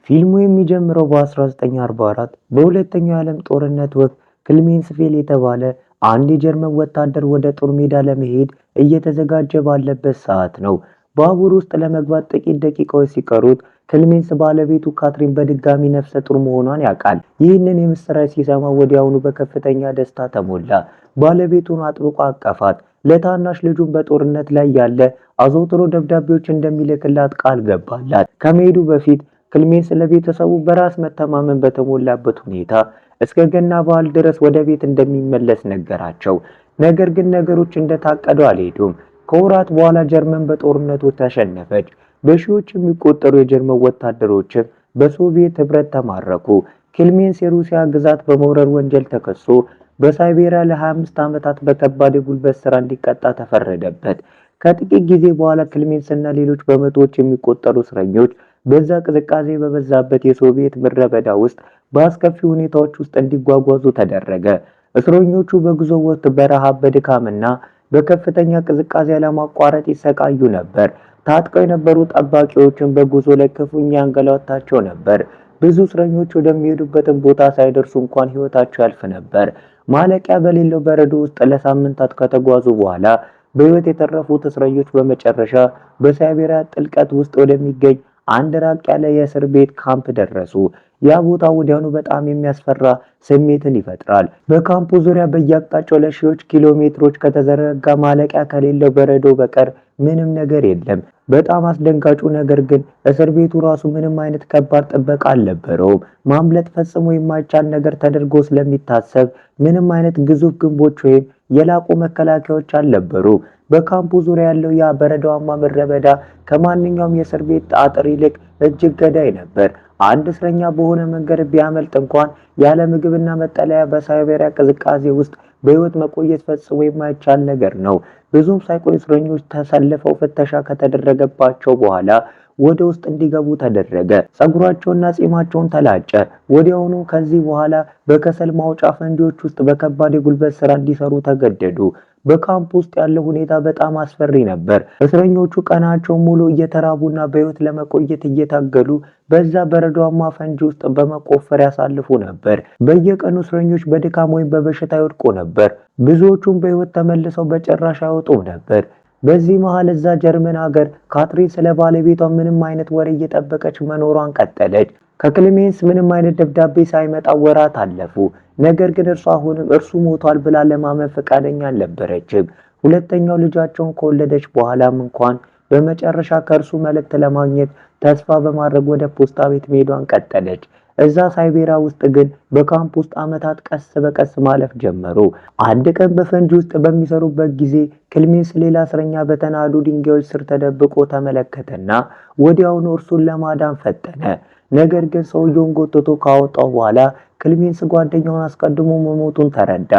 ፊልሙ የሚጀምረው በ1944 በሁለተኛው የዓለም ጦርነት ወቅት ክሌሜንስ ፌል የተባለ አንድ የጀርመን ወታደር ወደ ጦር ሜዳ ለመሄድ እየተዘጋጀ ባለበት ሰዓት ነው። ባቡር ውስጥ ለመግባት ጥቂት ደቂቃዎች ሲቀሩት ክሌሜንስ ባለቤቱ ካትሪን በድጋሚ ነፍሰ ጡር መሆኗን ያውቃል። ይህንን የምስራች ሲሰማ ወዲያውኑ በከፍተኛ ደስታ ተሞላ። ባለቤቱን አጥብቆ አቀፋት። ለታናሽ ልጁን በጦርነት ላይ ያለ አዘውትሮ ደብዳቤዎች እንደሚልክላት ቃል ገባላት። ከመሄዱ በፊት ክሌሜንስ ለቤተሰቡ በራስ መተማመን በተሞላበት ሁኔታ እስከ ገና በዓል ድረስ ወደ ቤት እንደሚመለስ ነገራቸው። ነገር ግን ነገሮች እንደታቀደው አልሄዱም። ከወራት በኋላ ጀርመን በጦርነቱ ተሸነፈች። በሺዎች የሚቆጠሩ የጀርመን ወታደሮችም በሶቪየት ህብረት ተማረኩ። ክሌሜንስ የሩሲያ ግዛት በመውረር ወንጀል ተከሶ በሳይቤሪያ ለ25 ዓመታት በከባድ የጉልበት ሥራ እንዲቀጣ ተፈረደበት። ከጥቂት ጊዜ በኋላ ክሌሜንስ እና ሌሎች በመቶዎች የሚቆጠሩ እስረኞች በዛ ቅዝቃዜ በበዛበት የሶቪየት ምድረ በዳ ውስጥ በአስከፊ ሁኔታዎች ውስጥ እንዲጓጓዙ ተደረገ። እስረኞቹ በጉዞ ወቅት በረሃብ በድካምና በከፍተኛ ቅዝቃዜ ለማቋረጥ ይሰቃዩ ነበር። ታጥቀው የነበሩ ጠባቂዎችን በጉዞ ላይ ክፉኛ ያንገላታቸው ነበር። ብዙ እስረኞች ወደሚሄዱበትን ቦታ ሳይደርሱ እንኳን ህይወታቸው ያልፍ ነበር። ማለቂያ በሌለው በረዶ ውስጥ ለሳምንታት ከተጓዙ በኋላ በህይወት የተረፉት እስረኞች በመጨረሻ በሳይቤሪያ ጥልቀት ውስጥ ወደሚገኝ አንድ ራቅ ያለ የእስር ቤት ካምፕ ደረሱ። ያ ቦታ ወዲያውኑ በጣም የሚያስፈራ ስሜትን ይፈጥራል። በካምፑ ዙሪያ በየአቅጣጫው ለሺዎች ኪሎ ሜትሮች ከተዘረጋ ማለቂያ ከሌለው በረዶ በቀር ምንም ነገር የለም። በጣም አስደንጋጩ ነገር ግን እስር ቤቱ ራሱ ምንም አይነት ከባድ ጥበቃ አልነበረውም። ማምለጥ ፈጽሞ የማይቻል ነገር ተደርጎ ስለሚታሰብ ምንም አይነት ግዙፍ ግንቦች ወይም የላቁ መከላከያዎች አልነበሩ። በካምፑ ዙሪያ ያለው ያ በረዷማ ምድረ በዳ ከማንኛውም የእስር ቤት አጥር ይልቅ እጅግ ገዳይ ነበር። አንድ እስረኛ በሆነ መንገድ ቢያመልጥ እንኳን ያለ ምግብና መጠለያ በሳይቤሪያ ቅዝቃዜ ውስጥ በህይወት መቆየት ፈጽሞ የማይቻል ነገር ነው። ብዙም ሳይቆይ እስረኞች ተሰልፈው ፍተሻ ከተደረገባቸው በኋላ ወደ ውስጥ እንዲገቡ ተደረገ። ጸጉራቸውና ጺማቸውን ተላጨ። ወዲያውኑ ከዚህ በኋላ በከሰል ማውጫ ፈንጂዎች ውስጥ በከባድ የጉልበት ስራ እንዲሰሩ ተገደዱ። በካምፕ ውስጥ ያለው ሁኔታ በጣም አስፈሪ ነበር። እስረኞቹ ቀናቸውን ሙሉ እየተራቡና በህይወት ለመቆየት እየታገሉ በዛ በረዷማ ፈንጂ ውስጥ በመቆፈር ያሳልፉ ነበር። በየቀኑ እስረኞች በድካም ወይም በበሽታ ይወድቁ ነበር። ብዙዎቹም በህይወት ተመልሰው በጭራሽ አይወጡም ነበር። በዚህ መሃል እዛ ጀርመን ሀገር ካትሪን ስለ ባለቤቷ ምንም አይነት ወሬ እየጠበቀች መኖሯን ቀጠለች። ከክሌሜንስ ምንም አይነት ደብዳቤ ሳይመጣ ወራት አለፉ። ነገር ግን እርሱ አሁንም እርሱ ሞቷል ብላ ለማመን ፈቃደኛ አልነበረችም። ሁለተኛው ልጃቸውን ከወለደች በኋላም እንኳን በመጨረሻ ከእርሱ መልእክት ለማግኘት ተስፋ በማድረግ ወደ ፖስታ ቤት መሄዷን ቀጠለች። እዛ ሳይቤሪያ ውስጥ ግን በካምፕ ውስጥ ዓመታት ቀስ በቀስ ማለፍ ጀመሩ። አንድ ቀን በፈንጂ ውስጥ በሚሰሩበት ጊዜ ክሌሜንስ ሌላ እስረኛ በተናዱ ድንጋዮች ስር ተደብቆ ተመለከተና ወዲያውኑ እርሱን ለማዳን ፈጠነ። ነገር ግን ሰውየውን ጎትቶ ካወጣው በኋላ ክሌሜንስ ጓደኛውን አስቀድሞ መሞቱን ተረዳ።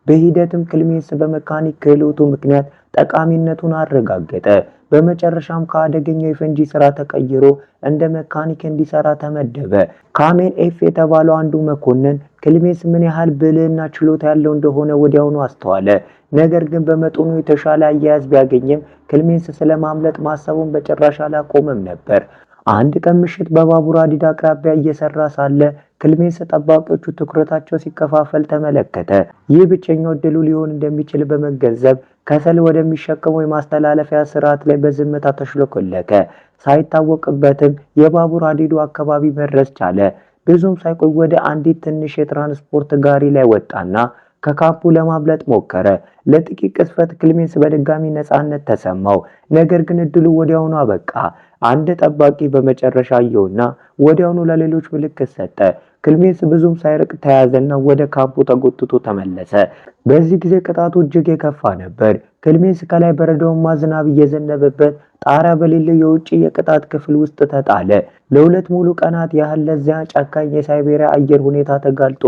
በሂደትም ክሌሜንስ በመካኒክ ክህሎቱ ምክንያት ጠቃሚነቱን አረጋገጠ። በመጨረሻም ከአደገኛው የፈንጂ ስራ ተቀይሮ እንደ መካኒክ እንዲሰራ ተመደበ። ካሜን ኤፍ የተባለው አንዱ መኮንን ክሌሜንስ ምን ያህል ብልህና ችሎታ ያለው እንደሆነ ወዲያውኑ አስተዋለ። ነገር ግን በመጠኑ የተሻለ አያያዝ ቢያገኝም ክሌሜንስ ስለማምለጥ ማሰቡን በጭራሽ አላቆመም ነበር። አንድ ቀን ምሽት በባቡር ሐዲድ አቅራቢያ እየሰራ ሳለ ክሌሜንስ ጠባቂዎቹ ትኩረታቸው ሲከፋፈል ተመለከተ። ይህ ብቸኛው ዕድሉ ሊሆን እንደሚችል በመገንዘብ ከሰል ወደሚሸከመው የማስተላለፊያ ስርዓት ላይ በዝምታ ተሽለኮለከ። ሳይታወቅበትም የባቡር ሐዲዱ አካባቢ መድረስ ቻለ። ብዙም ሳይቆይ ወደ አንዲት ትንሽ የትራንስፖርት ጋሪ ላይ ወጣና ከካምፑ ለማምለጥ ሞከረ። ለጥቂት ቅጽበት ክሌሜንስ በድጋሚ ነፃነት ተሰማው። ነገር ግን እድሉ ወዲያውኑ አበቃ። አንድ ጠባቂ በመጨረሻ አየውና ወዲያውኑ ለሌሎች ምልክት ሰጠ። ክሌሜንስ ብዙም ሳይርቅ ተያዘና ወደ ካምፑ ተጎትቶ ተመለሰ። በዚህ ጊዜ ቅጣቱ እጅግ የከፋ ነበር። ክሌሜንስ ከላይ በረዶማ ዝናብ እየዘነበበት ጣሪያ በሌለው የውጪ የቅጣት ክፍል ውስጥ ተጣለ። ለሁለት ሙሉ ቀናት ያህል ለዚያ ጨካኝ የሳይቤሪያ አየር ሁኔታ ተጋልጦ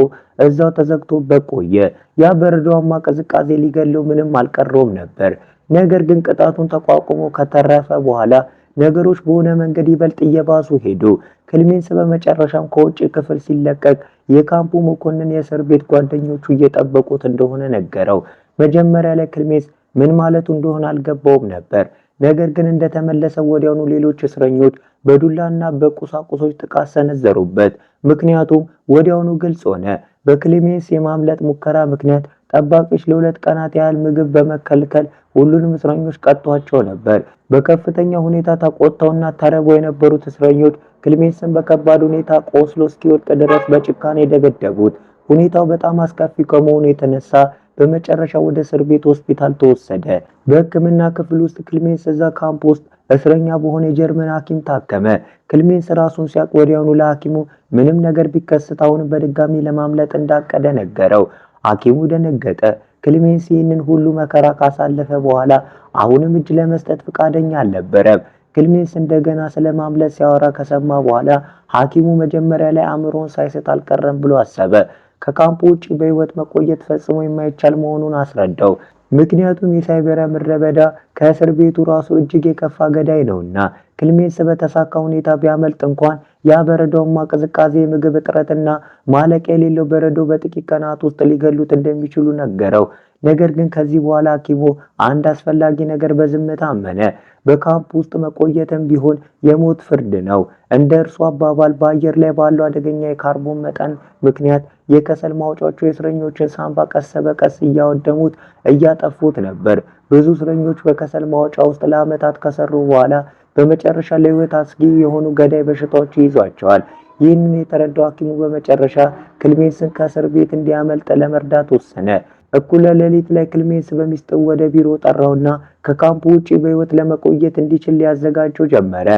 እዛው ተዘግቶበት ቆየ። ያ በረዶማ ቅዝቃዜ ሊገለው ምንም አልቀረውም ነበር። ነገር ግን ቅጣቱን ተቋቁሞ ከተረፈ በኋላ ነገሮች በሆነ መንገድ ይበልጥ እየባሱ ሄዱ። ክሌሜንስ በመጨረሻም ከውጪ ክፍል ሲለቀቅ የካምፑ መኮንን የእስር ቤት ጓደኞቹ እየጠበቁት እንደሆነ ነገረው። መጀመሪያ ላይ ክሌሜንስ ምን ማለቱ እንደሆነ አልገባውም ነበር። ነገር ግን እንደተመለሰ ወዲያውኑ ሌሎች እስረኞች በዱላና በቁሳቁሶች ጥቃት ሰነዘሩበት። ምክንያቱም ወዲያውኑ ግልጽ ሆነ። በክሌሜንስ የማምለጥ ሙከራ ምክንያት ጠባቂዎች ለ2 ቀናት ያህል ምግብ በመከልከል ሁሉንም እስረኞች ቀጥቷቸው ነበር። በከፍተኛ ሁኔታ ተቆጥተውና ተርበው የነበሩት እስረኞች ክሌሜንስን በከባድ ሁኔታ ቆስሎ እስኪወድቅ ድረስ በጭካኔ ደበደቡት። ሁኔታው በጣም አስከፊ ከመሆኑ የተነሳ በመጨረሻ ወደ እስር ቤት ሆስፒታል ተወሰደ። በሕክምና ክፍል ውስጥ ክሌሜንስ እዛ ካምፕ ውስጥ እስረኛ በሆነ የጀርመን ሐኪም ታከመ። ክሌሜንስ ራሱን ሲያውቅ ወዲያውኑ ለሐኪሙ ምንም ነገር ቢከሰት አሁንም በድጋሚ ለማምለጥ እንዳቀደ ነገረው። ሐኪሙ ደነገጠ። ክሌሜንስ ይህንን ሁሉ መከራ ካሳለፈ በኋላ አሁንም እጅ ለመስጠት ፈቃደኛ አልነበረም። ክሌሜንስ እንደገና ስለማምለጥ ሲያወራ ከሰማ በኋላ ሐኪሙ መጀመሪያ ላይ አእምሮን ሳይስት አልቀረም ብሎ አሰበ። ከካምፑ ውጪ በህይወት መቆየት ፈጽሞ የማይቻል መሆኑን አስረዳው። ምክንያቱም የሳይቤሪያ ምድረ በዳ ከእስር ቤቱ ራሱ እጅግ የከፋ ገዳይ ነውና። ክሌሜንስ በተሳካ ሁኔታ ቢያመልጥ እንኳን ያ በረዶማ ቅዝቃዜ፣ የምግብ እጥረትና ማለቂያ የሌለው በረዶ በጥቂት ቀናት ውስጥ ሊገሉት እንደሚችሉ ነገረው። ነገር ግን ከዚህ በኋላ ሐኪሙ አንድ አስፈላጊ ነገር በዝምታ አመነ። በካምፕ ውስጥ መቆየትም ቢሆን የሞት ፍርድ ነው። እንደ እርሱ አባባል በአየር ላይ ባለው አደገኛ የካርቦን መጠን ምክንያት የከሰል ማውጫዎቹ የእስረኞችን ሳንባ ቀስ በቀስ እያወደሙት እያጠፉት ነበር። ብዙ እስረኞች በከሰል ማውጫ ውስጥ ለዓመታት ከሰሩ በኋላ በመጨረሻ ለህይወት አስጊ የሆኑ ገዳይ በሽታዎች ይይዟቸዋል። ይህንን የተረዳው ሐኪሙ በመጨረሻ ክሌሜንስን ከእስር ቤት እንዲያመልጥ ለመርዳት ወሰነ። እኩለ ሌሊት ላይ ክሌሜንስ በሚስጥር ወደ ቢሮ ጠራውና ከካምፑ ውጪ በህይወት ለመቆየት እንዲችል ሊያዘጋጀው ጀመረ።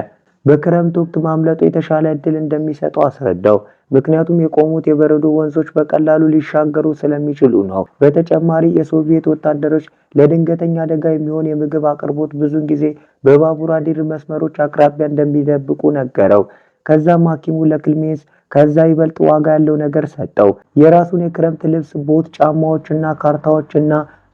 በክረምት ወቅት ማምለጡ የተሻለ እድል እንደሚሰጠው አስረዳው። ምክንያቱም የቆሙት የበረዶ ወንዞች በቀላሉ ሊሻገሩ ስለሚችሉ ነው። በተጨማሪ የሶቪየት ወታደሮች ለድንገተኛ አደጋ የሚሆን የምግብ አቅርቦት ብዙውን ጊዜ በባቡር ሐዲድ መስመሮች አቅራቢያ እንደሚደብቁ ነገረው። ከዛም ሐኪሙ ለክሌሜንስ ከዛ ይበልጥ ዋጋ ያለው ነገር ሰጠው። የራሱን የክረምት ልብስ፣ ቦት፣ ጫማዎችና ካርታዎችና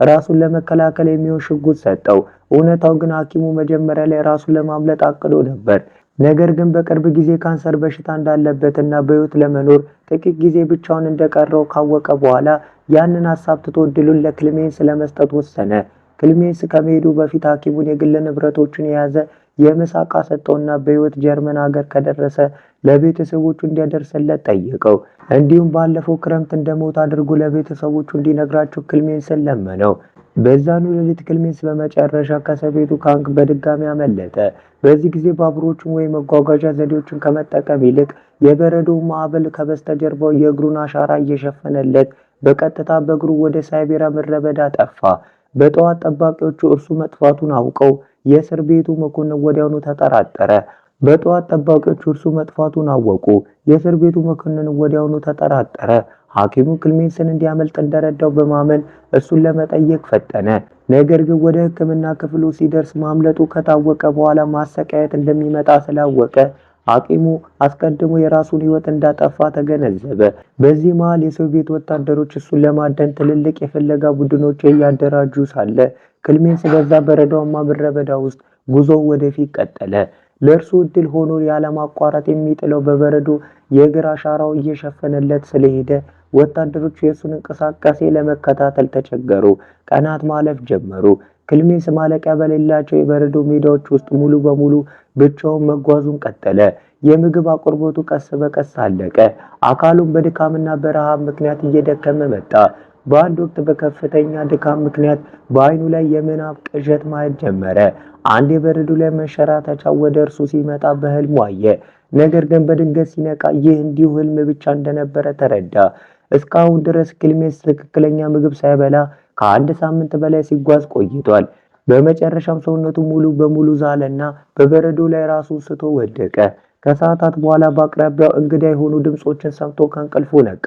ራሱን ለመከላከል የሚሆን ሽጉጥ ሰጠው። እውነታው ግን ሐኪሙ መጀመሪያ ላይ ራሱን ለማምለጥ አቅዶ ነበር። ነገር ግን በቅርብ ጊዜ ካንሰር በሽታ እንዳለበትና በህይወት ለመኖር ጥቂት ጊዜ ብቻውን እንደቀረው ካወቀ በኋላ ያንን ሐሳብ ትቶ እድሉን ለክሌሜንስ ለመስጠት ወሰነ። ክሌሜንስ ከመሄዱ በፊት ሐኪሙን የግል ንብረቶችን የያዘ የምሳ ዕቃ ሰጠውና በህይወት ጀርመን ሀገር ከደረሰ ለቤተሰቦቹ እንዲያደርስለት ጠየቀው። እንዲሁም ባለፈው ክረምት እንደሞት አድርጎ ለቤተሰቦቹ እንዲነግራቸው ክሌሜንስን ለመነው። በዛኑ ሌሊት ክሌሜንስ በመጨረሻ ከእስር ቤቱ ካምፕ በድጋሚ አመለጠ። በዚህ ጊዜ ባቡሮችን ወይም መጓጓዣ ዘዴዎችን ከመጠቀም ይልቅ የበረዶው ማዕበል ከበስተጀርባው የእግሩን አሻራ እየሸፈነለት በቀጥታ በእግሩ ወደ ሳይቤሪያ ምድረ በዳ ጠፋ። በጠዋት ጠባቂዎቹ እርሱ መጥፋቱን አውቀው የእስር ቤቱ መኮንን ወዲያውኑ ተጠራጠረ። የእስር ቤቱ መኮንን ወዲያውኑ ተጠራጠረ። ሐኪሙ ክሌሜንስን እንዲያመልጥ እንደረዳው በማመን እሱን ለመጠየቅ ፈጠነ። ነገር ግን ወደ ሕክምና ክፍሉ ሲደርስ ማምለጡ ከታወቀ በኋላ ማሰቃየት እንደሚመጣ ስላወቀ ሐኪሙ አስቀድሞ የራሱን ሕይወት እንዳጠፋ ተገነዘበ። በዚህ መሃል የሶቪየት ወታደሮች እሱን ለማደን ትልልቅ የፍለጋ ቡድኖች እያደራጁ ሳለ ክሌሜንስ በዛ በረዷማ ምድረ በዳ ውስጥ ጉዞው ወደፊት ቀጠለ። ለእርሱ እድል ሆኖ ያለማቋረጥ የሚጥለው በበረዶ የእግር አሻራው እየሸፈነለት ስለሄደ ወታደሮቹ የእሱን እንቅስቃሴ ለመከታተል ተቸገሩ። ቀናት ማለፍ ጀመሩ። ክሌሜንስ ማለቂያ በሌላቸው የበረዶ ሜዳዎች ውስጥ ሙሉ በሙሉ ብቻውን መጓዙን ቀጠለ። የምግብ አቅርቦቱ ቀስ በቀስ አለቀ። አካሉም በድካምና በረሃብ ምክንያት እየደከመ መጣ። በአንድ ወቅት በከፍተኛ ድካም ምክንያት በአይኑ ላይ የምናብ ቅዠት ማየት ጀመረ። አንድ የበረዶ ላይ መንሸራተቻ ወደ እርሱ ሲመጣ በህልሙ አየ። ነገር ግን በድንገት ሲነቃ ይህ እንዲሁ ህልም ብቻ እንደነበረ ተረዳ። እስካሁን ድረስ ክሌሜንስ ትክክለኛ ምግብ ሳይበላ ከአንድ ሳምንት በላይ ሲጓዝ ቆይቷል። በመጨረሻም ሰውነቱ ሙሉ በሙሉ ዛለና በበረዶ ላይ ራሱን ስቶ ወደቀ። ከሰዓታት በኋላ በአቅራቢያው እንግዳ የሆኑ ድምጾችን ሰምቶ ከእንቅልፉ ነቃ።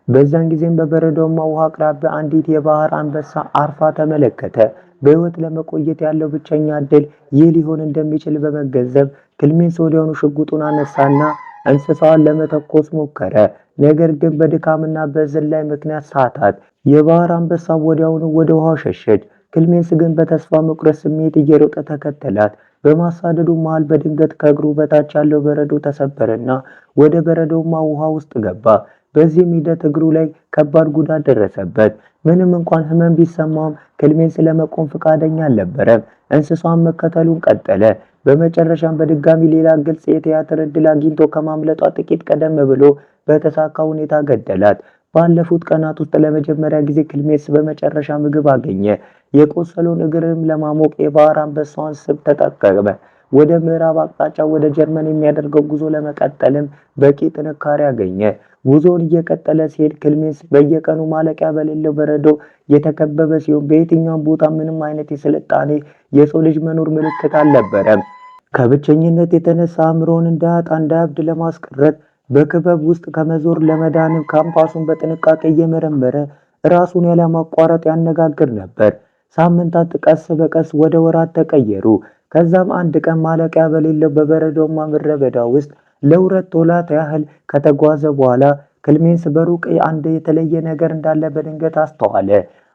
በዛን ጊዜም በበረዶማ ውሃ አቅራቢያ አንዲት የባህር አንበሳ አርፋ ተመለከተ። በህይወት ለመቆየት ያለው ብቸኛ እድል ይህ ሊሆን እንደሚችል በመገንዘብ ክሌሜንስ ወዲያውኑ ሽጉጡን አነሳና እንስሳዋን ለመተኮስ ሞከረ። ነገር ግን በድካምና በዝላይ ምክንያት ሳታት። የባህር አንበሳ ወዲያውኑ ወደ ውሃው ሸሸች። ክሌሜንስ ግን በተስፋ መቁረጥ ስሜት እየሮጠ ተከተላት። በማሳደዱ መሃል በድንገት ከእግሩ በታች ያለው በረዶ ተሰበረና ወደ በረዶማ ውሃ ውስጥ ገባ። በዚህም ሂደት እግሩ ላይ ከባድ ጉዳት ደረሰበት። ምንም እንኳን ህመም ቢሰማውም ክልሜንስ ለመቆም ፈቃደኛ አልነበረም። እንስሷን መከተሉን ቀጠለ። በመጨረሻም በድጋሚ ሌላ ግልጽ የቲያትር ዕድል አግኝቶ ከማምለጧ ጥቂት ቀደም ብሎ በተሳካ ሁኔታ ገደላት። ባለፉት ቀናት ውስጥ ለመጀመሪያ ጊዜ ክልሜንስ በመጨረሻ ምግብ አገኘ። የቆሰለውን እግርም ለማሞቅ የባህር አንበሳውን ስብ ተጠቀመ። ወደ ምዕራብ አቅጣጫ ወደ ጀርመን የሚያደርገው ጉዞ ለመቀጠልም በቂ ጥንካሬ አገኘ። ጉዞውን እየቀጠለ ሲሄድ ክልሜንስ በየቀኑ ማለቂያ በሌለው በረዶ የተከበበ ሲሆን በየትኛውም ቦታ ምንም አይነት የስልጣኔ የሰው ልጅ መኖር ምልክት አልነበረም። ከብቸኝነት የተነሳ አእምሮውን እንዳያጣ እንዳያብድ ለማስቀረት በክበብ ውስጥ ከመዞር ለመዳንም ካምፓሱን በጥንቃቄ እየመረመረ ራሱን ያለማቋረጥ ያነጋግር ነበር። ሳምንታት ቀስ በቀስ ወደ ወራት ተቀየሩ። ከዛም አንድ ቀን ማለቂያ በሌለው በበረዶማ ምድረ በዳ ውስጥ ለሁለት ወራት ያህል ከተጓዘ በኋላ ክልሜንስ በሩቅ አንድ የተለየ ነገር እንዳለ በድንገት አስተዋለ።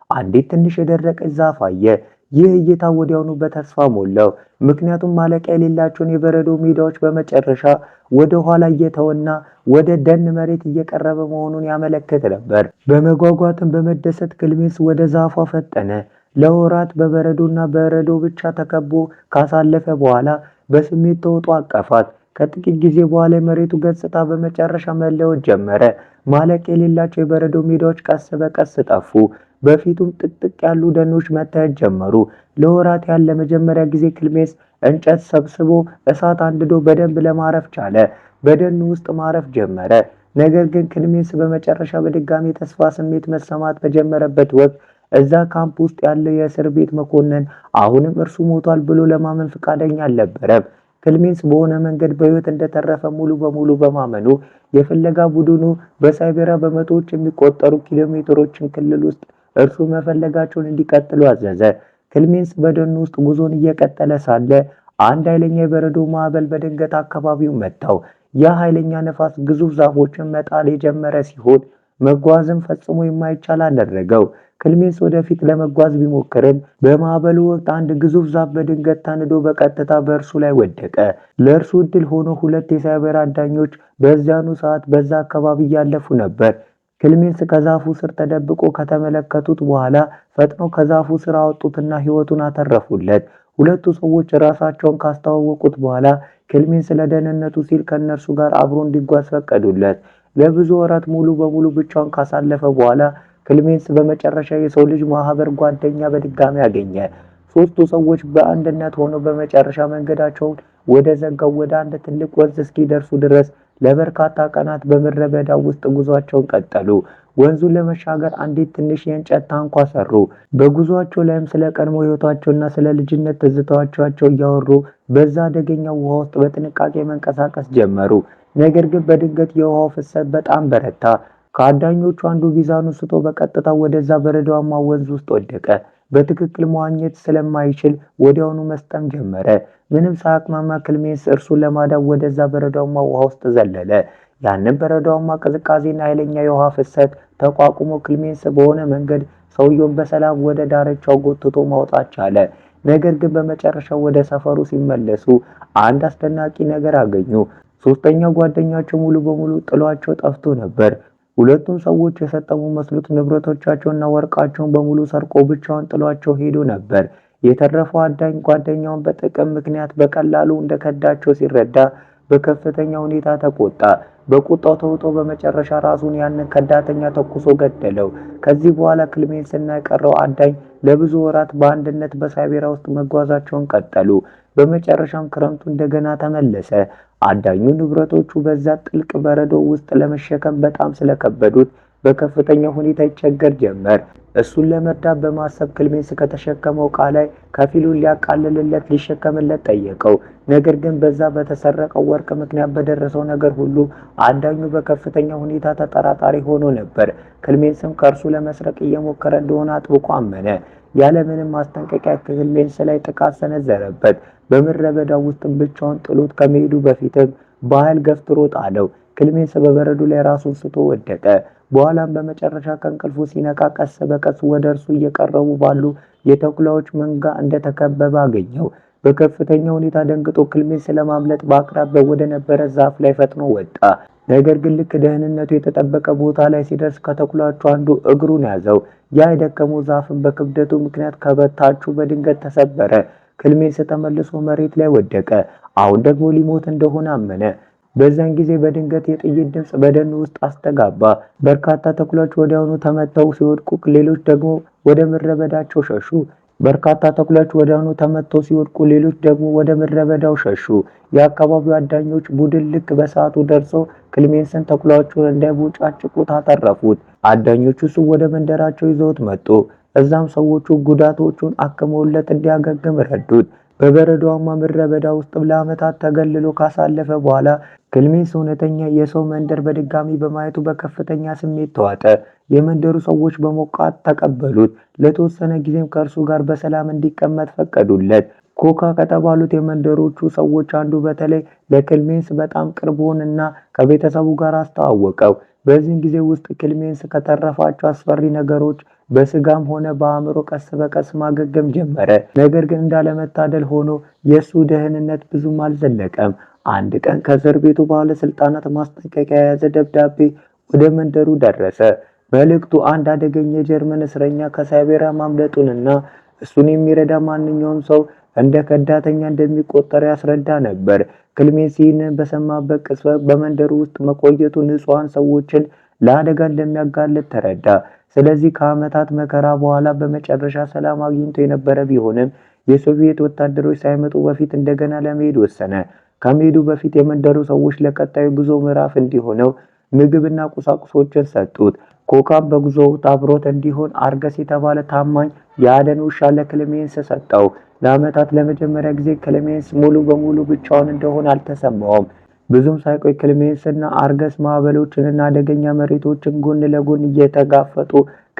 አንዲት ትንሽ የደረቀች ዛፍ አየ። ይህ እይታ ወዲያውኑ በተስፋ ሞላው። ምክንያቱም ማለቂያ የሌላቸውን የበረዶ ሜዳዎች በመጨረሻ ወደ ኋላ እየተወና ወደ ደን መሬት እየቀረበ መሆኑን ያመለክት ነበር። በመጓጓትም በመደሰት ክልሜንስ ወደ ዛፏ ፈጠነ። ለወራት በበረዶና በረዶ ብቻ ተከቦ ካሳለፈ በኋላ በስሜት ተውጦ አቀፋት። ከጥቂት ጊዜ በኋላ የመሬቱ ገጽታ በመጨረሻ መለወጥ ጀመረ። ማለቂያ የሌላቸው የበረዶ ሜዳዎች ቀስ በቀስ ጠፉ። በፊቱም ጥቅጥቅ ያሉ ደኖች መታየት ጀመሩ። ለወራት ያህል ለመጀመሪያ ጊዜ ክልሜንስ እንጨት ሰብስቦ እሳት አንድዶ በደንብ ለማረፍ ቻለ። በደኑ ውስጥ ማረፍ ጀመረ። ነገር ግን ክልሜንስ በመጨረሻ በድጋሚ ተስፋ ስሜት መሰማት በጀመረበት ወቅት እዛ ካምፕ ውስጥ ያለው የእስር ቤት መኮንን አሁንም እርሱ ሞቷል ብሎ ለማመን ፈቃደኛ አልነበረም። ክልሜንስ በሆነ መንገድ በሕይወት እንደተረፈ ሙሉ በሙሉ በማመኑ የፍለጋ ቡድኑ በሳይቤሪያ በመቶዎች የሚቆጠሩ ኪሎ ሜትሮችን ክልል ውስጥ እርሱ መፈለጋቸውን እንዲቀጥሉ አዘዘ። ክልሜንስ በደኑ ውስጥ ጉዞን እየቀጠለ ሳለ አንድ ኃይለኛ የበረዶ ማዕበል በድንገት አካባቢው መታው። ያ ኃይለኛ ነፋስ ግዙፍ ዛፎችን መጣል የጀመረ ሲሆን መጓዝም ፈጽሞ የማይቻል አደረገው። ክልሜንስ ወደፊት ለመጓዝ ቢሞክርም በማዕበሉ ወቅት አንድ ግዙፍ ዛፍ በድንገት ተንዶ በቀጥታ በእርሱ ላይ ወደቀ። ለእርሱ ዕድል ሆኖ ሁለት የሳይቤሪያ አዳኞች በዚያኑ ሰዓት በዛ አካባቢ እያለፉ ነበር። ክልሜንስ ከዛፉ ስር ተደብቆ ከተመለከቱት በኋላ ፈጥነው ከዛፉ ስር አወጡትና ሕይወቱን አተረፉለት። ሁለቱ ሰዎች ራሳቸውን ካስተዋወቁት በኋላ ክልሜንስ ለደህንነቱ ሲል ከእነርሱ ጋር አብሮ እንዲጓዝ ፈቀዱለት። ለብዙ ወራት ሙሉ በሙሉ ብቻውን ካሳለፈ በኋላ ክልሜንስ በመጨረሻ የሰው ልጅ ማህበር ጓደኛ በድጋሚ አገኘ። ሶስቱ ሰዎች በአንድነት ሆነው በመጨረሻ መንገዳቸውን ወደ ዘጋው ወደ አንድ ትልቅ ወንዝ እስኪደርሱ ድረስ ለበርካታ ቀናት በምድረ በዳ ውስጥ ጉዟቸውን ቀጠሉ። ወንዙን ለመሻገር አንዲት ትንሽ የእንጨት ታንኳ ሰሩ። በጉዟቸው ላይም ስለ ቀድሞ ሕይወታቸውና ስለ ልጅነት ትዝታዎቻቸው እያወሩ በዛ አደገኛ ውሃ ውስጥ በጥንቃቄ መንቀሳቀስ ጀመሩ። ነገር ግን በድንገት የውሃው ፍሰት በጣም በረታ። ከአዳኞቹ አንዱ ቪዛኑን ስቶ በቀጥታ ወደዛ በረዷማ ወንዝ ውስጥ ወደቀ። በትክክል መዋኘት ስለማይችል ወዲያውኑ መስጠም ጀመረ። ምንም ሳያቅማማ ክልሜንስ እርሱን ለማዳን ወደዛ በረዷማ ውሃ ውስጥ ዘለለ። ያንን በረዷማ ቅዝቃዜና ኃይለኛ የውሃ ፍሰት ተቋቁሞ ክልሜንስ በሆነ መንገድ ሰውየውን በሰላም ወደ ዳርቻው ጎትቶ ማውጣት ቻለ። ነገር ግን በመጨረሻው ወደ ሰፈሩ ሲመለሱ አንድ አስደናቂ ነገር አገኙ። ሶስተኛው ጓደኛቸው ሙሉ በሙሉ ጥሏቸው ጠፍቶ ነበር። ሁለቱም ሰዎች የሰጠሙ መስሉት ንብረቶቻቸውና ወርቃቸውን በሙሉ ሰርቆ ብቻውን ጥሏቸው ሄዶ ነበር። የተረፈው አዳኝ ጓደኛውን በጥቅም ምክንያት በቀላሉ እንደከዳቸው ሲረዳ በከፍተኛ ሁኔታ ተቆጣ። በቁጣው ተውጦ በመጨረሻ ራሱን ያንን ከዳተኛ ተኩሶ ገደለው። ከዚህ በኋላ ክልሜንስና የቀረው አዳኝ ለብዙ ወራት በአንድነት በሳይቤሪያ ውስጥ መጓዛቸውን ቀጠሉ። በመጨረሻም ክረምቱ እንደገና ተመለሰ። አዳኙ ንብረቶቹ በዛ ጥልቅ በረዶ ውስጥ ለመሸከም በጣም ስለከበዱት በከፍተኛ ሁኔታ ይቸገር ጀመር። እሱን ለመርዳት በማሰብ ክልሜንስ ከተሸከመው ዕቃ ላይ ከፊሉን ሊያቃልልለት ሊሸከምለት ጠየቀው። ነገር ግን በዛ በተሰረቀው ወርቅ ምክንያት በደረሰው ነገር ሁሉ አዳኙ በከፍተኛ ሁኔታ ተጠራጣሪ ሆኖ ነበር። ክልሜንስም ከእርሱ ለመስረቅ እየሞከረ እንደሆነ አጥብቆ አመነ። ያለምንም ማስጠንቀቂያ ክልሜንስ ላይ ጥቃት ሰነዘረበት። በምድረ በዳው ውስጥ ብቻውን ጥሎት ከመሄዱ በፊትም በኃይል ገፍትሮ ጣለው። ክልሜንስ በበረዶ ላይ ራሱን ስቶ ወደቀ። በኋላም በመጨረሻ ከእንቅልፉ ሲነቃ ቀስ በቀስ ወደ እርሱ እየቀረቡ ባሉ የተኩላዎች መንጋ እንደተከበበ አገኘው። በከፍተኛ ሁኔታ ደንግጦ ክልሜንስ ለማምለጥ በአቅራቢያው ወደ ነበረ ዛፍ ላይ ፈጥኖ ወጣ። ነገር ግን ልክ ደህንነቱ የተጠበቀ ቦታ ላይ ሲደርስ ከተኩላዎቹ አንዱ እግሩን ያዘው። ያ የደከመው ዛፍም በክብደቱ ምክንያት ከበታቹ በድንገት ተሰበረ። ክልሜንስ ተመልሶ መሬት ላይ ወደቀ። አሁን ደግሞ ሊሞት እንደሆነ አመነ። በዛን ጊዜ በድንገት የጥይት ድምፅ በደኑ ውስጥ አስተጋባ። በርካታ ተኩላዎች ወዲያውኑ ተመተው ሲወድቁ፣ ሌሎች ደግሞ ወደ ምድረ በዳቸው ሸሹ። ሌሎች ደግሞ ወደ ምድረ በዳው ሸሹ። የአካባቢው አዳኞች ቡድን ልክ በሰዓቱ ደርሰው ክልሜንስን ተኩላዎቹን እንዳይቦጫጭቁት አተረፉት። አዳኞቹ እሱ ወደ መንደራቸው ይዘውት መጡ። እዛም ሰዎቹ ጉዳቶቹን አክመውለት እንዲያገግም ረዱት። በበረዶማ ምድረ በዳ ውስጥ ለዓመታት ተገልሎ ካሳለፈ በኋላ ክልሜንስ እውነተኛ የሰው መንደር በድጋሚ በማየቱ በከፍተኛ ስሜት ተዋጠ። የመንደሩ ሰዎች በሞቃት ተቀበሉት። ለተወሰነ ጊዜም ከእርሱ ጋር በሰላም እንዲቀመጥ ፈቀዱለት። ኮካ ከተባሉት የመንደሮቹ ሰዎች አንዱ በተለይ ለክልሜንስ በጣም ቅርቡንና ከቤተሰቡ ጋር አስተዋወቀው። በዚህን ጊዜ ውስጥ ክልሜንስ ከተረፋቸው አስፈሪ ነገሮች በስጋም ሆነ በአእምሮ ቀስ በቀስ ማገገም ጀመረ። ነገር ግን እንዳለመታደል ሆኖ የእሱ ደህንነት ብዙም አልዘለቀም። አንድ ቀን ከእስር ቤቱ ባለስልጣናት ማስጠንቀቂያ የያዘ ደብዳቤ ወደ መንደሩ ደረሰ። መልእክቱ አንድ አደገኛ የጀርመን እስረኛ ከሳይቤሪያ ማምለጡንና እሱን የሚረዳ ማንኛውም ሰው እንደ ከዳተኛ እንደሚቆጠር ያስረዳ ነበር። ክልሜንስ ይህንን በሰማበት ቅጽበት በመንደሩ ውስጥ መቆየቱ ንጹሐን ሰዎችን ለአደጋ እንደሚያጋልጥ ተረዳ። ስለዚህ ከዓመታት መከራ በኋላ በመጨረሻ ሰላም አግኝቶ የነበረ ቢሆንም የሶቪየት ወታደሮች ሳይመጡ በፊት እንደገና ለመሄድ ወሰነ። ከመሄዱ በፊት የመንደሩ ሰዎች ለቀጣዩ ጉዞ ምዕራፍ እንዲሆነው ምግብና ቁሳቁሶችን ሰጡት። ኮካም በጉዞው አብሮት እንዲሆን አርገስ የተባለ ታማኝ የአደን ውሻ ለክልሜንስ ሰጠው። ለዓመታት ለመጀመሪያ ጊዜ ክልሜንስ ሙሉ በሙሉ ብቻውን እንደሆነ አልተሰማውም። ብዙም ሳይቆይ ክልሜንስና አርገስ ማዕበሎችንና አደገኛ መሬቶችን ጎን ለጎን እየተጋፈጡ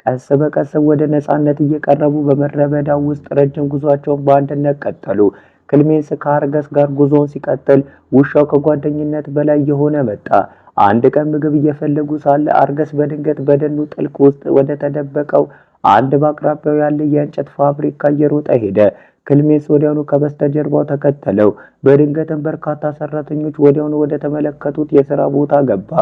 ቀስ በቀስ ወደ ነፃነት እየቀረቡ በምድረ በዳው ውስጥ ረጅም ጉዟቸውን በአንድነት ቀጠሉ። ክልሜንስ ከአርገስ ጋር ጉዞውን ሲቀጥል ውሻው ከጓደኝነት በላይ የሆነ መጣ። አንድ ቀን ምግብ እየፈለጉ ሳለ አርገስ በድንገት በደኑ ጥልቅ ውስጥ ወደ ተደበቀው አንድ በአቅራቢያው ያለ የእንጨት ፋብሪካ እየሮጠ ሄደ። ክልሜንስ ወዲያውኑ ከበስተጀርባው ተከተለው። በድንገትም በርካታ ሰራተኞች ወዲያውኑ ወደ ተመለከቱት የሥራ ቦታ ገባ።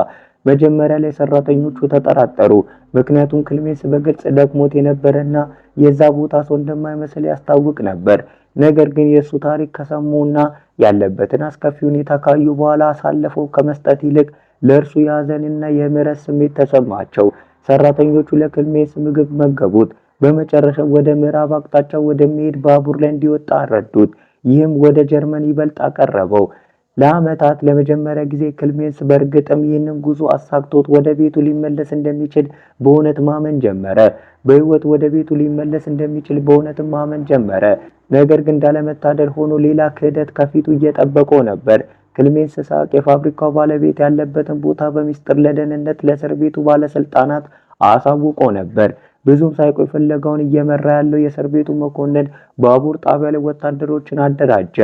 መጀመሪያ ላይ ሰራተኞቹ ተጠራጠሩ፣ ምክንያቱም ክልሜንስ በግልጽ ደክሞት የነበረና የዛ ቦታ ሰው እንደማይመስል ያስታውቅ ነበር። ነገር ግን የእሱ ታሪክ ከሰሙና ያለበትን አስከፊ ሁኔታ ካዩ በኋላ አሳልፈው ከመስጠት ይልቅ ለእርሱ የሐዘንና የምህረት ስሜት ተሰማቸው። ሰራተኞቹ ለክልሜንስ ምግብ መገቡት። በመጨረሻም ወደ ምዕራብ አቅጣጫ ወደሚሄድ ባቡር ላይ እንዲወጣ ረዱት። ይህም ወደ ጀርመን ይበልጥ አቀረበው። ለዓመታት ለመጀመሪያ ጊዜ ክልሜንስ በእርግጥም ይህንን ጉዞ አሳክቶት ወደ ቤቱ ሊመለስ እንደሚችል በእውነት ማመን ጀመረ። በህይወት ወደ ቤቱ ሊመለስ እንደሚችል በእውነትም ማመን ጀመረ። ነገር ግን እንዳለመታደል ሆኖ ሌላ ክህደት ከፊቱ እየጠበቀው ነበር። ክልሜንስ ሳቅ የፋብሪካው ባለቤት ያለበትን ቦታ በሚስጥር ለደህንነት ለእስር ቤቱ ባለስልጣናት አሳውቆ ነበር። ብዙም ሳይቆይ ፍለጋውን እየመራ ያለው የእስር ቤቱ መኮንን ባቡር ጣቢያ ላይ ወታደሮችን አደራጀ።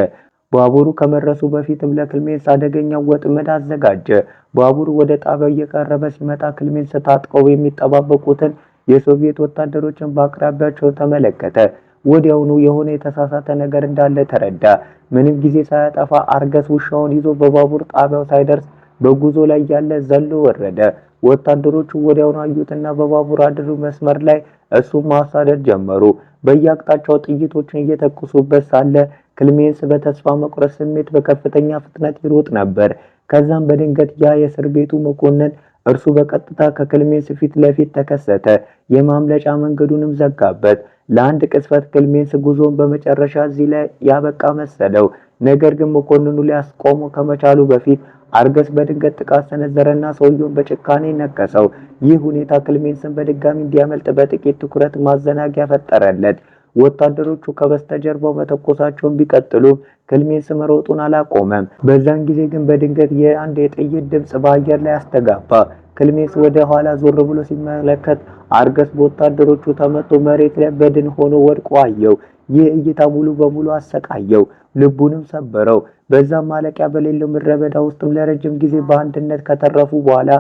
ባቡሩ ከመድረሱ በፊትም ለክልሜንስ አደገኛ ወጥመድ አዘጋጀ። ባቡሩ ወደ ጣቢያው እየቀረበ ሲመጣ ክልሜንስ ታጥቀው የሚጠባበቁትን የሶቪየት ወታደሮችን በአቅራቢያቸው ተመለከተ። ወዲያውኑ የሆነ የተሳሳተ ነገር እንዳለ ተረዳ። ምንም ጊዜ ሳያጠፋ አርገስ ውሻውን ይዞ በባቡር ጣቢያው ሳይደርስ በጉዞ ላይ ያለ ዘሎ ወረደ። ወታደሮቹ ወዲያውኑ አዩትና በባቡር ሀዲዱ መስመር ላይ እሱን ማሳደድ ጀመሩ። በየአቅጣጫው ጥይቶችን እየተኮሱበት ሳለ ክልሜንስ በተስፋ መቁረጥ ስሜት በከፍተኛ ፍጥነት ይሮጥ ነበር። ከዛም በድንገት ያ የእስር ቤቱ መኮንን እርሱ በቀጥታ ከክልሜንስ ፊት ለፊት ተከሰተ። የማምለጫ መንገዱንም ዘጋበት። ለአንድ ቅጽበት ክልሜንስ ጉዞውን በመጨረሻ እዚህ ላይ ያበቃ መሰለው። ነገር ግን መኮንኑ ሊያስቆመው ከመቻሉ በፊት አርገስ በድንገት ጥቃት ሰነዘረና ሰውየውን በጭካኔ ነከሰው። ይህ ሁኔታ ክልሜንስን በድጋሚ እንዲያመልጥ በጥቂት ትኩረት ማዘናጊያ ፈጠረለት። ወታደሮቹ ከበስተጀርባው መተኮሳቸውን ቢቀጥሉም ክልሜንስ መሮጡን አላቆመም። በዛን ጊዜ ግን በድንገት የአንድ የጥይት ድምፅ በአየር ላይ አስተጋባ። ክልሜንስ ወደ ኋላ ዞር ብሎ ሲመለከት አርገስ በወታደሮቹ ተመቶ መሬት ላይ በድን ሆኖ ወድቆ አየው። ይህ እይታ ሙሉ በሙሉ አሰቃየው፣ ልቡንም ሰበረው። በዛም ማለቂያ በሌለው ምድረ በዳ ውስጥም ለረጅም ጊዜ በአንድነት ከተረፉ በኋላ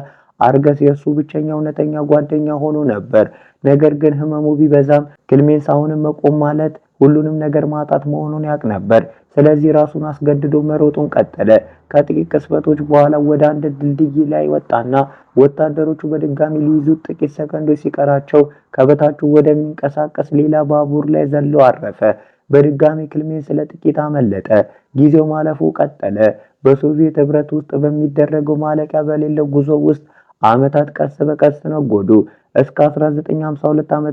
አርገስ የእሱ ብቸኛ እውነተኛ ጓደኛ ሆኖ ነበር። ነገር ግን ህመሙ ቢበዛም ክልሜንስ አሁንም መቆም ማለት ሁሉንም ነገር ማጣት መሆኑን ያውቅ ነበር። ስለዚህ ራሱን አስገድዶ መሮጡን ቀጠለ። ከጥቂት ቅጽበቶች በኋላ ወደ አንድ ድልድይ ላይ ወጣና ወታደሮቹ በድጋሚ ሊይዙት ጥቂት ሰከንዶች ሲቀራቸው ከበታቹ ወደሚንቀሳቀስ ሌላ ባቡር ላይ ዘሎ አረፈ። በድጋሚ ክልሜንስ ለጥቂት አመለጠ። ጊዜው ማለፉ ቀጠለ። በሶቪየት ህብረት ውስጥ በሚደረገው ማለቂያ በሌለው ጉዞ ውስጥ ዓመታት ቀስ በቀስ ነጎዱ። እስከ 1952 ዓ.ም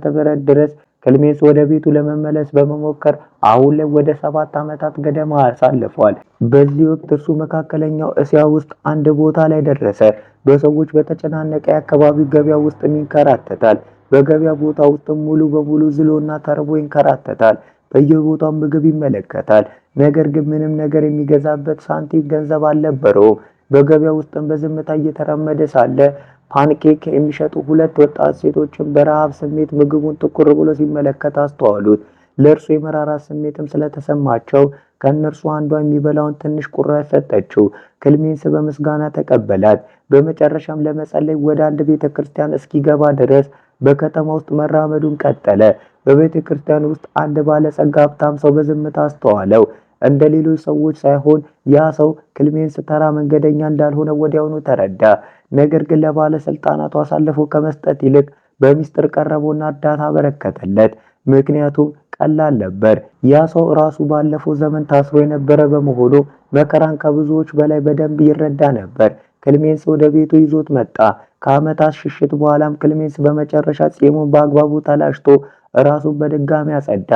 ድረስ ክልሜንስ ወደ ቤቱ ለመመለስ በመሞከር አሁን ላይ ወደ 7 ዓመታት ገደማ አሳልፏል። በዚህ ወቅት እርሱ መካከለኛው እስያ ውስጥ አንድ ቦታ ላይ ደረሰ። በሰዎች በተጨናነቀ የአካባቢው ገበያ ውስጥ ይንከራተታል። በገበያ ቦታ ውስጥ ሙሉ በሙሉ ዝሎና ተርቦ ይንከራተታል። በየቦታው ምግብ ይመለከታል። ነገር ግን ምንም ነገር የሚገዛበት ሳንቲም ገንዘብ አልነበረውም። በገበያ ውስጥም በዝምታ እየተራመደ ሳለ ፓንኬክ የሚሸጡ ሁለት ወጣት ሴቶችን በረሃብ ስሜት ምግቡን ትኩር ብሎ ሲመለከት አስተዋሉት። ለእርሱ የመራራት ስሜትም ስለተሰማቸው ከእነርሱ አንዷ የሚበላውን ትንሽ ቁራጭ ሰጠችው። ክልሜንስ በምስጋና ተቀበላት። በመጨረሻም ለመጸለይ ወደ አንድ ቤተ ክርስቲያን እስኪገባ ድረስ በከተማ ውስጥ መራመዱን ቀጠለ። በቤተ ክርስቲያን ውስጥ አንድ ባለጸጋ ሀብታም ሰው በዝምታ አስተዋለው። እንደ ሌሎች ሰዎች ሳይሆን ያ ሰው ክልሜንስ ተራ መንገደኛ እንዳልሆነ ወዲያውኑ ተረዳ። ነገር ግን ለባለስልጣናቱ አሳልፎ ከመስጠት ይልቅ በሚስጥር ቀረበውና እርዳታ አበረከተለት። ምክንያቱም ቀላል ነበር። ያ ሰው ራሱ ባለፈው ዘመን ታስሮ የነበረ በመሆኑ መከራን ከብዙዎች በላይ በደንብ ይረዳ ነበር። ክልሜንስ ወደ ቤቱ ይዞት መጣ። ከዓመታት ሽሽት በኋላም ክልሜንስ በመጨረሻ ጺሙን በአግባቡ ተላጭቶ ራሱን በድጋሚ አጸዳ።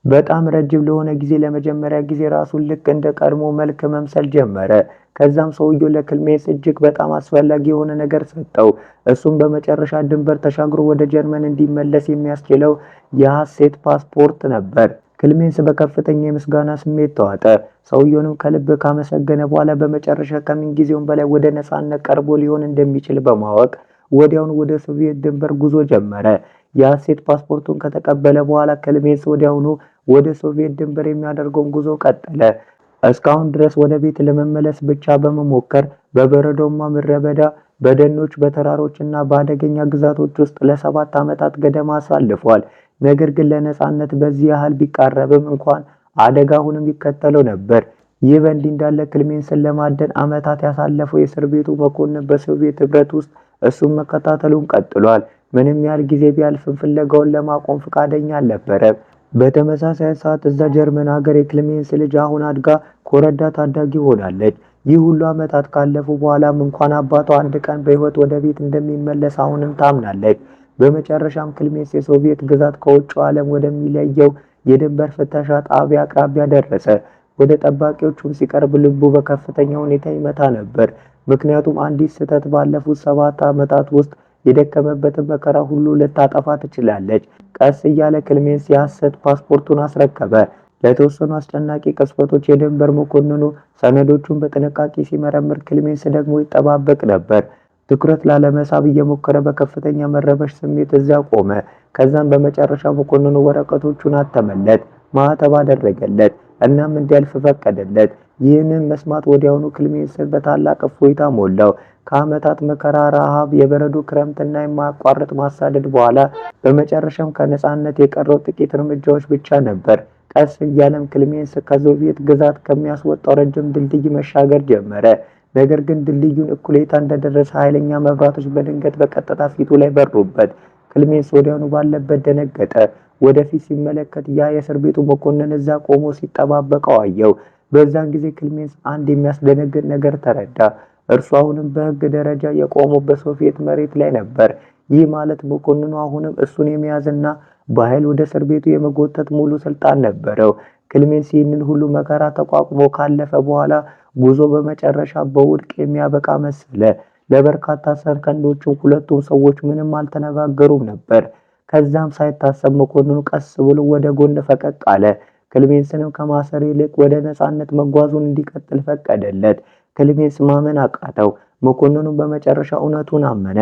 በጣም ረጅም ለሆነ ጊዜ ለመጀመሪያ ጊዜ ራሱን ልክ እንደ ቀድሞ መልክ መምሰል ጀመረ። ከዛም ሰውየው ለክልሜንስ እጅግ በጣም አስፈላጊ የሆነ ነገር ሰጠው። እሱም በመጨረሻ ድንበር ተሻግሮ ወደ ጀርመን እንዲመለስ የሚያስችለው የሐሴት ፓስፖርት ነበር። ክልሜንስ በከፍተኛ የምስጋና ስሜት ተዋጠ። ሰውየውንም ከልብ ካመሰገነ በኋላ በመጨረሻ ከምንጊዜውም በላይ ወደ ነፃነት ቀርቦ ሊሆን እንደሚችል በማወቅ ወዲያውኑ ወደ ሶቪየት ድንበር ጉዞ ጀመረ። የሐሴት ፓስፖርቱን ከተቀበለ በኋላ ክልሜንስ ወዲያውኑ ወደ ሶቪየት ድንበር የሚያደርገውን ጉዞ ቀጠለ። እስካሁን ድረስ ወደ ቤት ለመመለስ ብቻ በመሞከር በበረዶማ ምድረ በዳ፣ በደኖች፣ በተራሮችና በአደገኛ ግዛቶች ውስጥ ለ7 ዓመታት ገደማ አሳልፏል። ነገር ግን ለነፃነት በዚህ ያህል ቢቃረብም እንኳን አደጋ አሁንም ይከተለው ነበር። ይህ በእንዲህ እንዳለ ክልሜንስን ለማደን ዓመታት ያሳለፈው የእስር ቤቱ መኮንን በሶቪየት ህብረት ውስጥ እሱን መከታተሉን ቀጥሏል። ምንም ያህል ጊዜ ቢያልፍም ፍለጋውን ለማቆም ፈቃደኛ አልነበረም። በተመሳሳይ ሰዓት እዛ ጀርመን ሀገር የክልሜንስ ልጅ አሁን አድጋ ኮረዳ ታዳጊ ሆናለች። ይህ ሁሉ ዓመታት ካለፉ በኋላም እንኳን አባቷ አንድ ቀን በህይወት ወደ ቤት እንደሚመለስ አሁንም ታምናለች። በመጨረሻም ክልሜንስ የሶቪየት ግዛት ከውጭው ዓለም ወደሚለየው የድንበር ፍተሻ ጣቢያ አቅራቢያ ደረሰ። ወደ ጠባቂዎቹም ሲቀርብ ልቡ በከፍተኛ ሁኔታ ይመታ ነበር። ምክንያቱም አንዲት ስህተት ባለፉት 7 ዓመታት ውስጥ የደከመበትን መከራ ሁሉ ልታጠፋ ትችላለች። ቀስ እያለ ክልሜንስ የሐሰት ፓስፖርቱን አስረከበ። ለተወሰኑ አስጨናቂ ቅጽበቶች የድንበር መኮንኑ ሰነዶቹን በጥንቃቄ ሲመረምር፣ ክልሜንስ ደግሞ ይጠባበቅ ነበር። ትኩረት ላለመሳብ እየሞከረ በከፍተኛ መረበሽ ስሜት እዚያ ቆመ። ከዛም በመጨረሻ መኮንኑ ወረቀቶቹን አተመለት፣ ማህተብ አደረገለት፣ እናም እንዲያልፍ ፈቀደለት። ይህንን መስማት ወዲያውኑ ክልሜንስን በታላቅ እፎይታ ሞላው። ከዓመታት መከራ፣ ረሃብ፣ የበረዶ ክረምትና የማያቋርጥ ማሳደድ በኋላ በመጨረሻም ከነፃነት የቀረው ጥቂት እርምጃዎች ብቻ ነበር። ቀስ እያለም ክልሜንስ ከሶቪየት ግዛት ከሚያስወጣው ረጅም ድልድይ መሻገር ጀመረ። ነገር ግን ድልድዩን እኩሌታ እንደደረሰ ኃይለኛ መብራቶች በድንገት በቀጥታ ፊቱ ላይ በሩበት። ክልሜንስ ወዲያውኑ ባለበት ደነገጠ። ወደፊት ሲመለከት ያ የእስር ቤቱ መኮንን እዛ ቆሞ ሲጠባበቀው አየው። በዛን ጊዜ ክልሜንስ አንድ የሚያስደነግጥ ነገር ተረዳ። እርሱ አሁንም በሕግ ደረጃ የቆመው በሶቪየት መሬት ላይ ነበር። ይህ ማለት መኮንኑ አሁንም እሱን የመያዝና በኃይል ወደ እስር ቤቱ የመጎተት ሙሉ ስልጣን ነበረው። ክልሜንስ ይህንን ሁሉ መከራ ተቋቁሞ ካለፈ በኋላ ጉዞ በመጨረሻ በውድቅ የሚያበቃ መሰለ። ለበርካታ ሰከንዶችም ሁለቱም ሰዎች ምንም አልተነጋገሩም ነበር። ከዛም ሳይታሰብ መኮንኑ ቀስ ብሎ ወደ ጎን ፈቀቅ አለ። ክልሜንስንም ከማሰር ይልቅ ወደ ነፃነት መጓዙን እንዲቀጥል ፈቀደለት። ክልሜንስ ማመን አቃተው። መኮንኑ በመጨረሻ እውነቱን አመነ።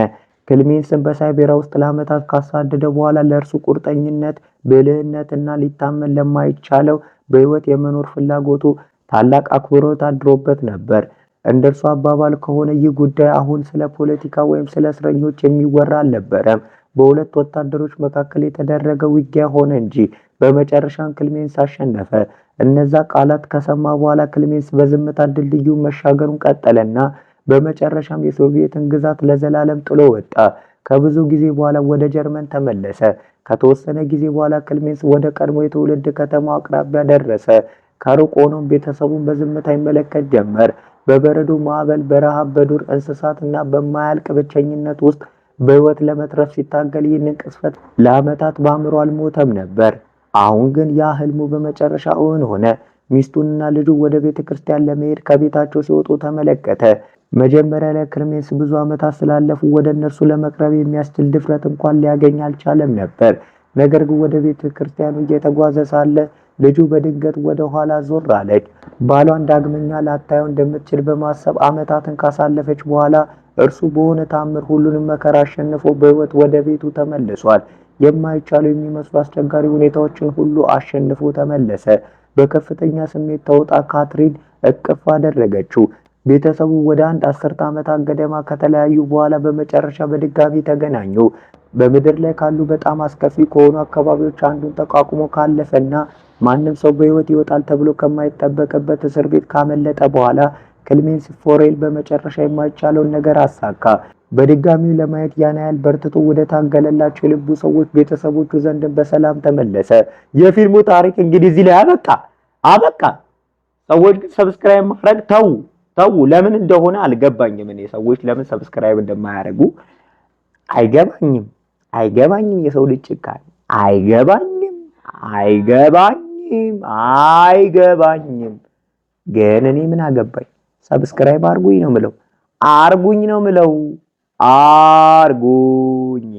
ክልሜንስን በሳይቤሪያ ውስጥ ለዓመታት ካሳደደ በኋላ ለእርሱ ቁርጠኝነት፣ ብልህነትና ሊታመን ለማይቻለው በህይወት የመኖር ፍላጎቱ ታላቅ አክብሮት አድሮበት ነበር። እንደርሱ አባባል ከሆነ ይህ ጉዳይ አሁን ስለ ፖለቲካ ወይም ስለ እስረኞች የሚወራ አልነበረም። በሁለት ወታደሮች መካከል የተደረገ ውጊያ ሆነ እንጂ በመጨረሻም ክልሜንስ አሸነፈ። እነዛ ቃላት ከሰማ በኋላ ክልሜንስ በዝምታ ድልድዩን መሻገሩን ቀጠለና በመጨረሻም የሶቪየትን ግዛት ለዘላለም ጥሎ ወጣ። ከብዙ ጊዜ በኋላ ወደ ጀርመን ተመለሰ። ከተወሰነ ጊዜ በኋላ ክልሜንስ ወደ ቀድሞ የትውልድ ከተማው አቅራቢያ ደረሰ። ከሩቅ ሆኖም ቤተሰቡን በዝምታ ይመለከት ጀመር። በበረዶ ማዕበል፣ በረሃብ፣ በዱር እንስሳት እና በማያልቅ ብቸኝነት ውስጥ በሕይወት ለመትረፍ ሲታገል ይህንን ቅስፈት ለዓመታት በአእምሮ አልሞተም ነበር። አሁን ግን ያ ህልሙ በመጨረሻ እውን ሆነ። ሚስቱንና ልጁ ወደ ቤተ ክርስቲያን ለመሄድ ከቤታቸው ሲወጡ ተመለከተ። መጀመሪያ ላይ ክልሜንስ ብዙ ዓመታት ስላለፉ ወደ እነርሱ ለመቅረብ የሚያስችል ድፍረት እንኳን ሊያገኝ አልቻለም ነበር። ነገር ግን ወደ ቤተ ክርስቲያኑ እየተጓዘ ሳለ ልጁ በድንገት ወደ ኋላ ዞር አለች። ባሏን ዳግመኛ ላታየው እንደምትችል በማሰብ ዓመታትን ካሳለፈች በኋላ እርሱ በሆነ ታምር ሁሉንም መከራ አሸንፎ በሕይወት ወደ ቤቱ ተመልሷል። የማይቻሉ የሚመስሉ አስቸጋሪ ሁኔታዎችን ሁሉ አሸንፎ ተመለሰ። በከፍተኛ ስሜት ተውጣ ካትሪን እቅፍ አደረገችው። ቤተሰቡ ወደ አንድ 10 ዓመታት ገደማ ከተለያዩ በኋላ በመጨረሻ በድጋሚ ተገናኙ። በምድር ላይ ካሉ በጣም አስከፊ ከሆኑ አካባቢዎች አንዱን ተቋቁሞ ካለፈና ማንም ሰው በሕይወት ይወጣል ተብሎ ከማይጠበቅበት እስር ቤት ካመለጠ በኋላ ክልሜንስ ፎሬል በመጨረሻ የማይቻለውን ነገር አሳካ። በድጋሚው ለማየት ያን ያህል በርትቶ ወደ ታገለላቸው የልቡ ሰዎች ቤተሰቦቹ ዘንድ በሰላም ተመለሰ። የፊልሙ ታሪክ እንግዲህ እዚህ ላይ አበቃ። ሰዎች ግን ሰብስክራይብ ማድረግ ተው። ለምን እንደሆነ አልገባኝም። እኔ ሰዎች ለምን ሰብስክራይብ እንደማያደርጉ አይገባኝም። የሰው ልጅ ጭካኔ አይገባኝም። ግን እኔ ምን አገባኝ? ሰብስክራይብ አርጉኝ ነው ምለው። አርጉኝ።